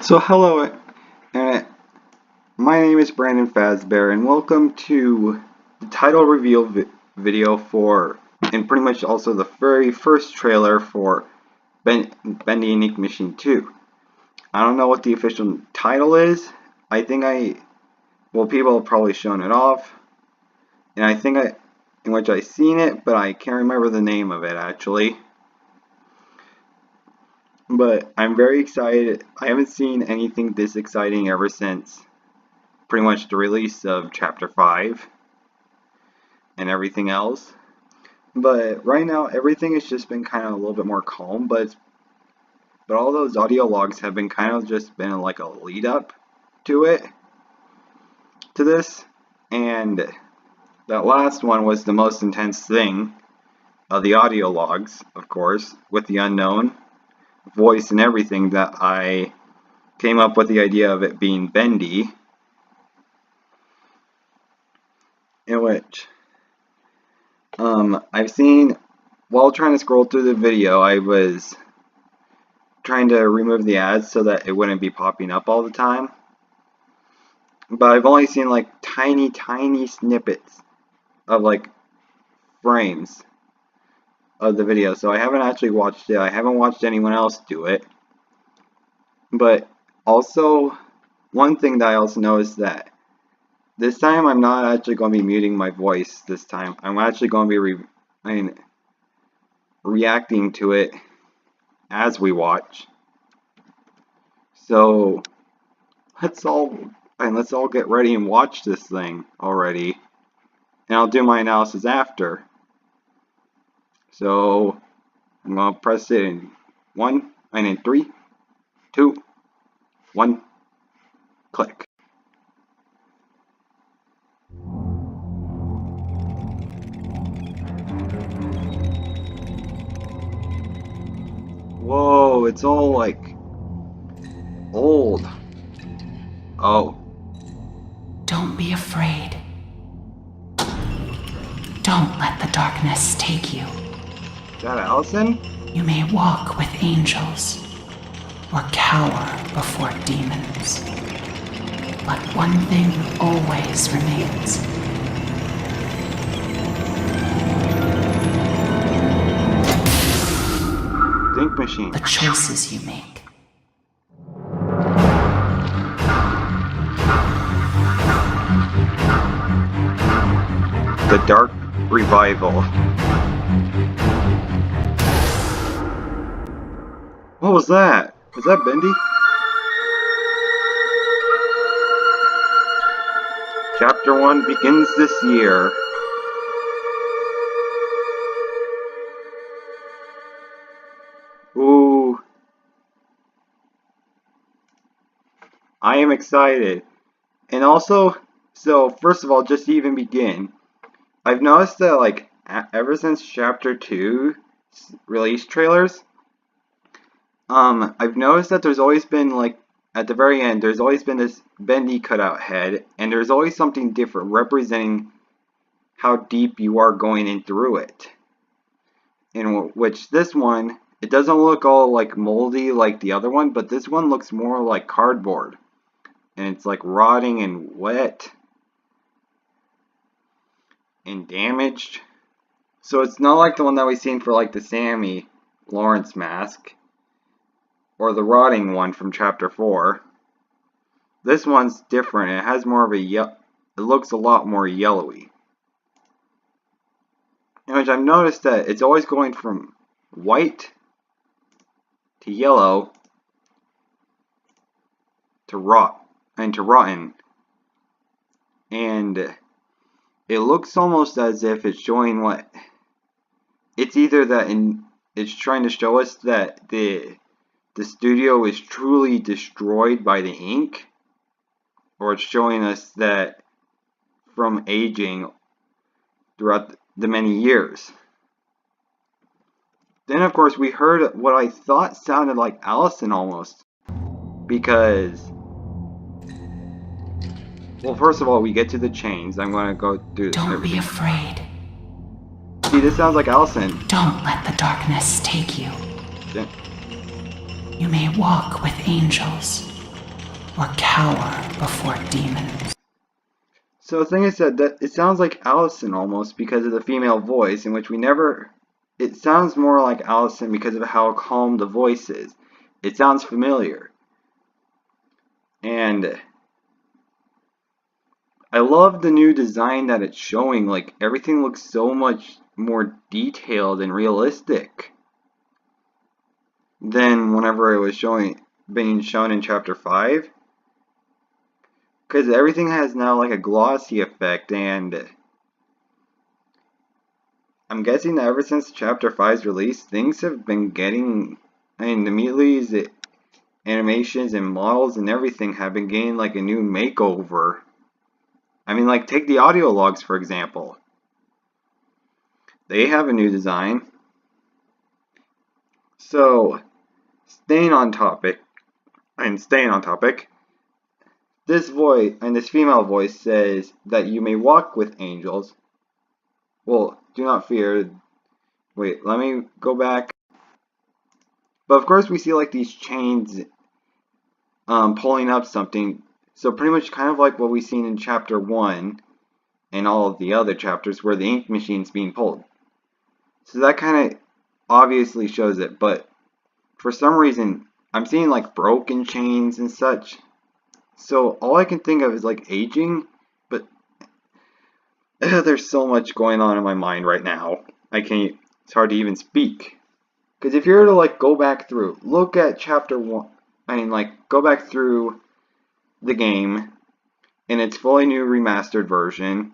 So hello, Internet. My name is Brandon Fazbear, and welcome to the title reveal video for, and pretty much also the very first trailer for Bendy and Ink Machine 2. I don't know what the official title is. People have probably shown it off, and in which I've seen it, but I can't remember the name of it actually. But I'm very excited. I haven't seen anything this exciting ever since pretty much the release of Chapter 5 and everything else. But right now, everything has just been kind of a little bit more calm, but all those audio logs have been kind of just been like a lead up to this. And that last one was the most intense thing of the audio logs, of course, with the unknown voice and everything, that I came up with the idea of it being Bendy, in which I've seen, while trying to scroll through the video, I was trying to remove the ads so that it wouldn't be popping up all the time, but I've only seen like tiny snippets of like frames of the video, so I haven't actually watched it. I haven't watched anyone else do it. But also, one thing that I also noticed, that this time I'm not actually going to be muting my voice this time. I'm actually going to be reacting to it as we watch. So let's all get ready and watch this thing already, and I'll do my analysis after. So I'm going to press it in 3, 2, 1, click. Whoa, it's all like old. Oh. Don't be afraid. Don't let the darkness take you. Is that Alison? You may walk with angels or cower before demons, but one thing always remains. Think machine. The choices you make. The Dark Revival. What was that? Was that Bendy? Chapter 1 begins this year. Ooh. I am excited. And also, so first of all, just to even begin, I've noticed that like ever since Chapter 2 release trailers, I've noticed that there's always been, like, at the very end, there's always been this Bendy cutout head, and there's always something different representing how deep you are going in through it. In which this one, it doesn't look all like moldy like the other one, but this one looks more like cardboard, and it's like rotting and wet and damaged. So it's not like the one that we've seen for like the Sammy Lawrence mask, or the rotting one from Chapter 4. This one's different. It has more of it looks a lot more yellowy. In which I've noticed that it's always going from white to yellow to rotten. And it looks almost as if it's showing what, it's either that it's trying to show us that the studio is truly destroyed by the ink, or it's showing us that from aging throughout the many years. Then of course we heard what I thought sounded like Alison almost, because, well, first of all, we get to the chains. I'm going to go through this. Don't be afraid. See, this sounds like Alison. Don't let the darkness take you. Yeah. You may walk with angels or cower before demons. So the thing is that it sounds like Alison almost because of the female voice, in which we never... It sounds more like Alison because of how calm the voice is. It sounds familiar. And I love the new design that it's showing. Like, everything looks so much more detailed and realistic than whenever it was being shown in Chapter 5. Because everything has now like a glossy effect, and I'm guessing that ever since Chapter 5's release, things have been getting... I mean, TheMeatly's animations and models and everything have been getting like a new makeover. I mean, like, take the audio logs, for example. They have a new design. So, staying on topic, this voice, and this female voice says that you may walk with angels. Well, do not fear. Wait, let me go back. But of course we see like these chains pulling up something. So pretty much kind of like what we've seen in Chapter 1 and all of the other chapters where the ink machine's being pulled. So that kind of obviously shows it, but for some reason I'm seeing like broken chains and such. So all I can think of is like aging, but there's so much going on in my mind right now. It's hard to even speak. Because if you were to like go back through, look at Chapter 1, go back through the game in its fully new remastered version,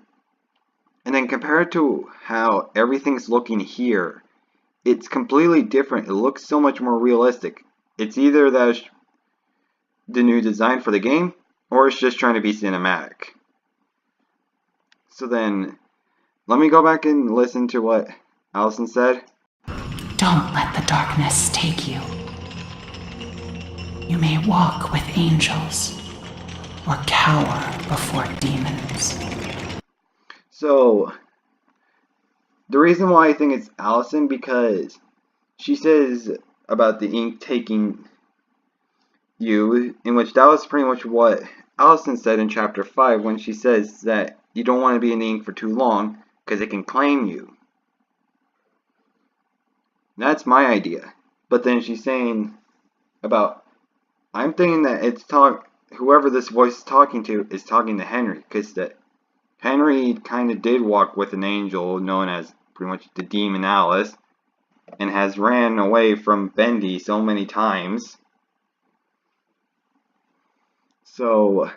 and then compare it to how everything's looking here. It's completely different. It looks so much more realistic. It's either that the new design for the game, or it's just trying to be cinematic. So then, let me go back and listen to what Alison said. Don't let the darkness take you. You may walk with angels, or cower before demons. So, the reason why I think it's Alison, because she says about the ink taking you, in which that was pretty much what Alison said in Chapter 5 when she says that you don't want to be in the ink for too long because it can claim you. That's my idea. But then she's saying about, I'm thinking that whoever this voice is talking to is talking to Henry, because that Henry kind of did walk with an angel known as pretty much the demon Alice, and has ran away from Bendy so many times. So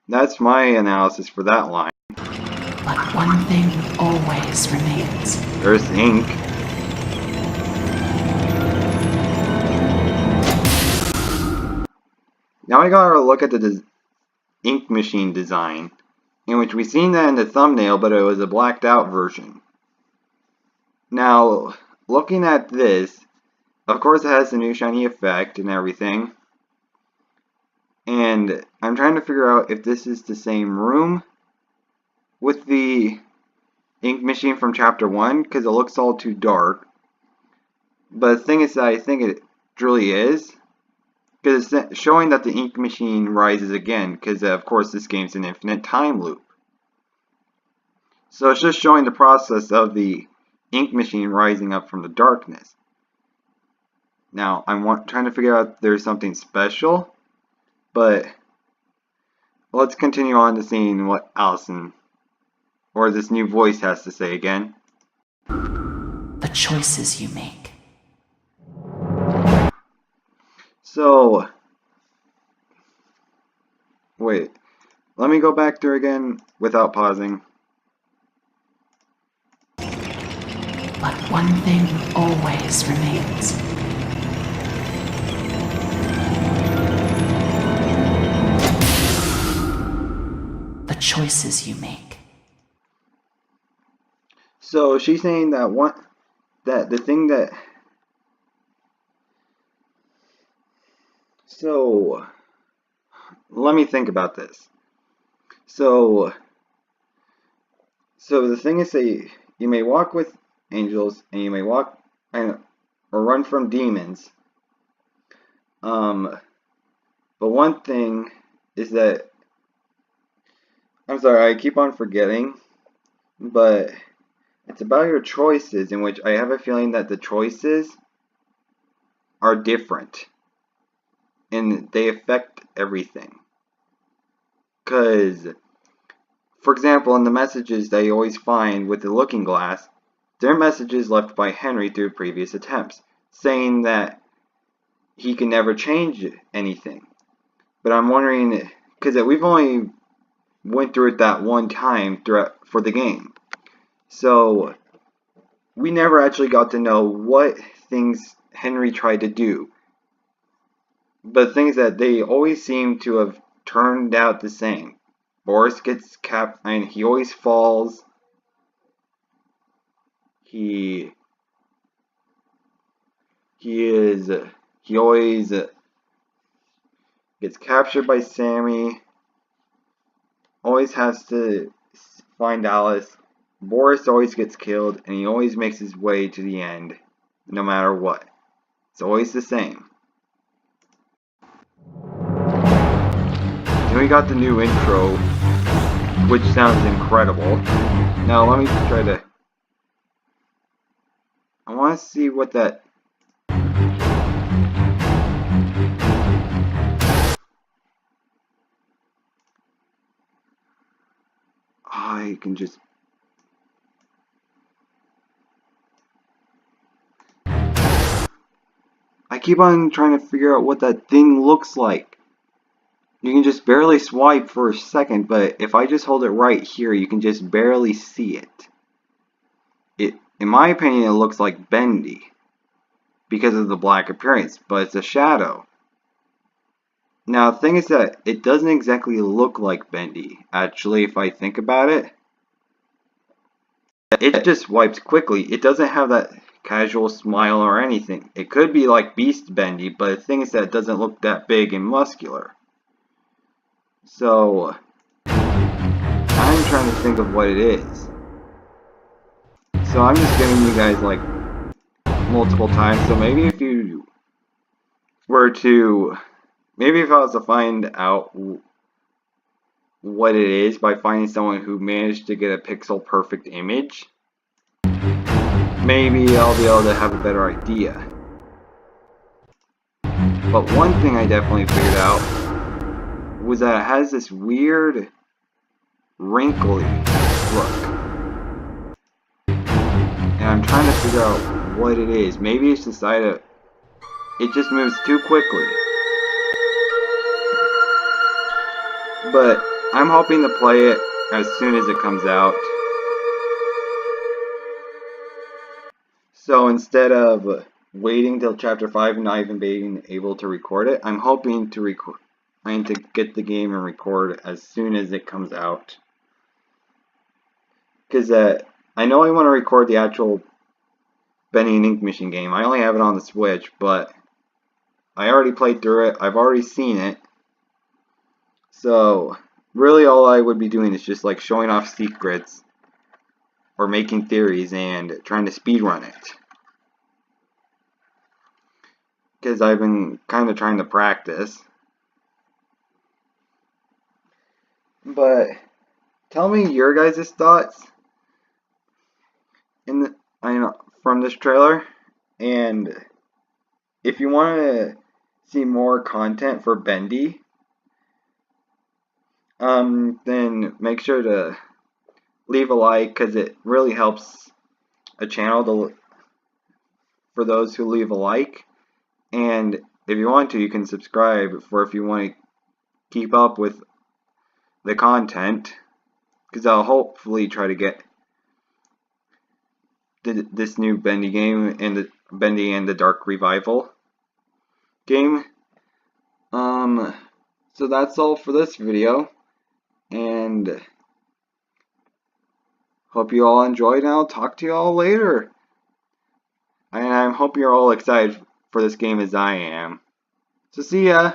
that's my analysis for that line. But one thing always remains. There's ink. Now I gotta look at the ink machine design, in which we've seen that in the thumbnail, but it was a blacked out version. Now, looking at this, of course it has the new shiny effect and everything. And I'm trying to figure out if this is the same room with the ink machine from Chapter 1, because it looks all too dark. But the thing is that I think it truly is, because it's showing that the ink machine rises again, because of course this game's an infinite time loop. So it's just showing the process of the ink machine rising up from the darkness. Now, I'm trying to figure out if there's something special, but let's continue on to seeing what Alison, or this new voice, has to say again. The choices you make. So, wait, let me go back through again without pausing. But one thing always remains. The choices you make. So she's saying that So let me think about this. So the thing is that you may walk with angels, and you may walk or run from demons. But one thing is that, I'm sorry, I keep on forgetting, but it's about your choices, in which I have a feeling that the choices are different and they affect everything. Because, for example, in the messages that you always find with the looking glass, they're messages left by Henry through previous attempts, saying that he can never change anything. But I'm wondering, because we've only went through it that one time for the game. So, we never actually got to know what things Henry tried to do. But things that they always seem to have turned out the same. Boris gets capped, and he always falls. He always gets captured by Sammy. Always has to find Alice. Boris always gets killed, and he always makes his way to the end, no matter what. It's always the same. Then we got the new intro, which sounds incredible. Now let me try to... I want to see what that... I can just... I keep on trying to figure out what that thing looks like. You can just barely swipe for a second, but if I just hold it right here, you can just barely see it. In my opinion, it looks like Bendy because of the black appearance, but it's a shadow. Now, the thing is that it doesn't exactly look like Bendy, actually, if I think about it. It just wipes quickly. It doesn't have that casual smile or anything. It could be like Beast Bendy, but the thing is that it doesn't look that big and muscular. So, I'm trying to think of what it is. So I'm just giving you guys like multiple times. So maybe if you were to, maybe if I was to find out what it is by finding someone who managed to get a pixel perfect image, maybe I'll be able to have a better idea. But one thing I definitely figured out was that it has this weird wrinkly look. And I'm trying to figure out what it is. Maybe it's the side of... It just moves too quickly. But I'm hoping to play it as soon as it comes out. So instead of waiting till Chapter 5 and not even being able to record it, I'm hoping to get the game and record as soon as it comes out. Because I know I want to record the actual Bendy and Ink Machine game. I only have it on the Switch, but I already played through it. I've already seen it. So, really all I would be doing is just like showing off secrets or making theories and trying to speedrun it. Because I've been kind of trying to practice. But tell me your guys' thoughts from this trailer, and if you want to see more content for Bendy, then make sure to leave a like, because it really helps a channel for those who leave a like. And if you want to, you can subscribe if you want to keep up with the content, because I'll hopefully try to get this new Bendy game and the Bendy and the Dark Revival game. So that's all for this video, and hope you all enjoyed, and I'll talk to you all later. And I hope you're all excited for this game as I am. So see ya!